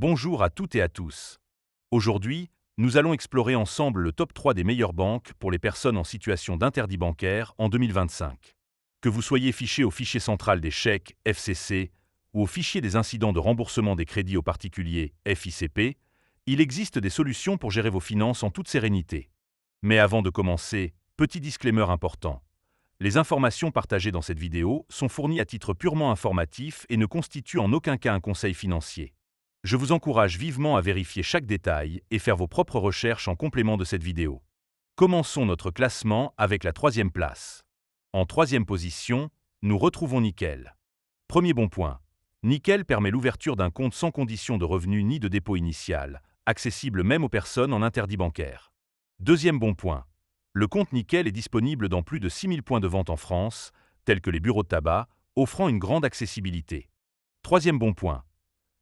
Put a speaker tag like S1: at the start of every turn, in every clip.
S1: Bonjour à toutes et à tous. Aujourd'hui, nous allons explorer ensemble le top 3 des meilleures banques pour les personnes en situation d'interdit bancaire en 2025. Que vous soyez fiché au fichier central des chèques FCC ou au fichier des incidents de remboursement des crédits aux particuliers FICP, il existe des solutions pour gérer vos finances en toute sérénité. Mais avant de commencer, petit disclaimer important. Les informations partagées dans cette vidéo sont fournies à titre purement informatif et ne constituent en aucun cas un conseil financier. Je vous encourage vivement à vérifier chaque détail et faire vos propres recherches en complément de cette vidéo. Commençons notre classement avec la troisième place. En troisième position, nous retrouvons Nickel. Premier bon point. Nickel permet l'ouverture d'un compte sans condition de revenu ni de dépôt initial, accessible même aux personnes en interdit bancaire. Deuxième bon point. Le compte Nickel est disponible dans plus de 6000 points de vente en France, tels que les bureaux de tabac, offrant une grande accessibilité. Troisième bon point.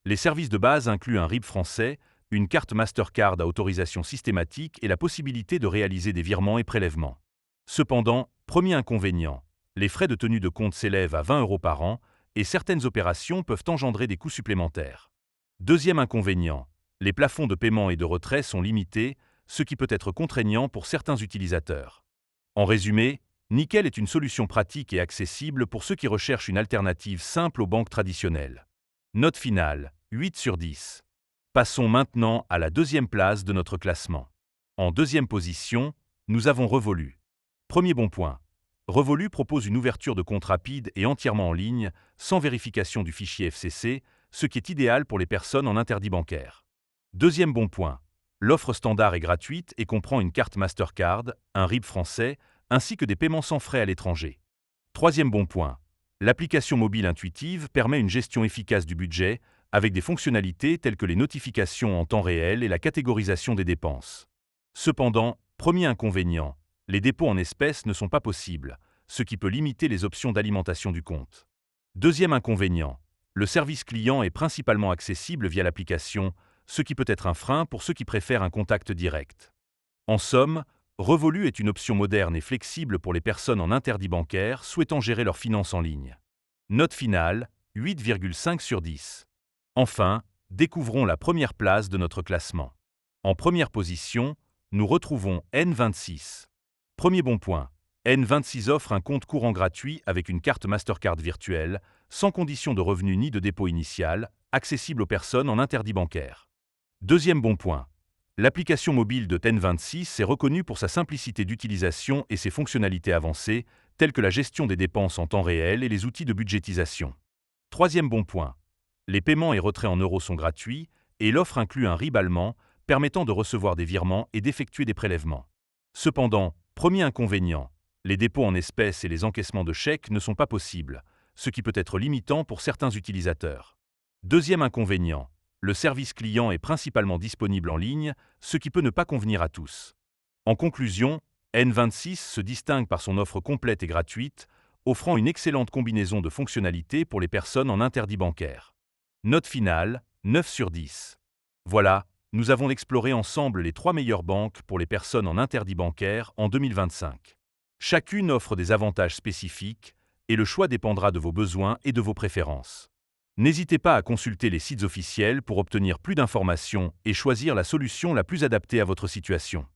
S1: Les services de base incluent un RIB français, une carte Mastercard à autorisation systématique et la possibilité de réaliser des virements et prélèvements. Cependant, premier inconvénient, les frais de tenue de compte s'élèvent à 20 € par an et certaines opérations peuvent engendrer des coûts supplémentaires. Deuxième inconvénient, les plafonds de paiement et de retrait sont limités, ce qui peut être contraignant pour certains utilisateurs. En résumé, Nickel est une solution pratique et accessible pour ceux qui recherchent une alternative simple aux banques traditionnelles. Note finale, 8 sur 10. Passons maintenant à la deuxième place de notre classement. En deuxième position, nous avons Revolut. Premier bon point. Revolut propose une ouverture de compte rapide et entièrement en ligne, sans vérification du fichier FCC, ce qui est idéal pour les personnes en interdit bancaire. Deuxième bon point. L'offre standard est gratuite et comprend une carte Mastercard, un RIB français, ainsi que des paiements sans frais à l'étranger. Troisième bon point. L'application mobile intuitive permet une gestion efficace du budget, avec des fonctionnalités telles que les notifications en temps réel et la catégorisation des dépenses. Cependant, premier inconvénient, les dépôts en espèces ne sont pas possibles, ce qui peut limiter les options d'alimentation du compte. Deuxième inconvénient, le service client est principalement accessible via l'application, ce qui peut être un frein pour ceux qui préfèrent un contact direct. En somme, Revolut est une option moderne et flexible pour les personnes en interdit bancaire souhaitant gérer leurs finances en ligne. Note finale, 8,5 sur 10. Enfin, découvrons la première place de notre classement. En première position, nous retrouvons N26. Premier bon point. N26 offre un compte courant gratuit avec une carte Mastercard virtuelle, sans condition de revenu ni de dépôt initial, accessible aux personnes en interdit bancaire. Deuxième bon point. L'application mobile de N26 est reconnue pour sa simplicité d'utilisation et ses fonctionnalités avancées, telles que la gestion des dépenses en temps réel et les outils de budgétisation. Troisième bon point. Les paiements et retraits en euros sont gratuits et l'offre inclut un RIB allemand permettant de recevoir des virements et d'effectuer des prélèvements. Cependant, premier inconvénient, les dépôts en espèces et les encaissements de chèques ne sont pas possibles, ce qui peut être limitant pour certains utilisateurs. Deuxième inconvénient, le service client est principalement disponible en ligne, ce qui peut ne pas convenir à tous. En conclusion, N26 se distingue par son offre complète et gratuite, offrant une excellente combinaison de fonctionnalités pour les personnes en interdit bancaire. Note finale, 9 sur 10. Voilà, nous avons exploré ensemble les 3 meilleures banques pour les personnes en interdit bancaire en 2025. Chacune offre des avantages spécifiques et le choix dépendra de vos besoins et de vos préférences. N'hésitez pas à consulter les sites officiels pour obtenir plus d'informations et choisir la solution la plus adaptée à votre situation.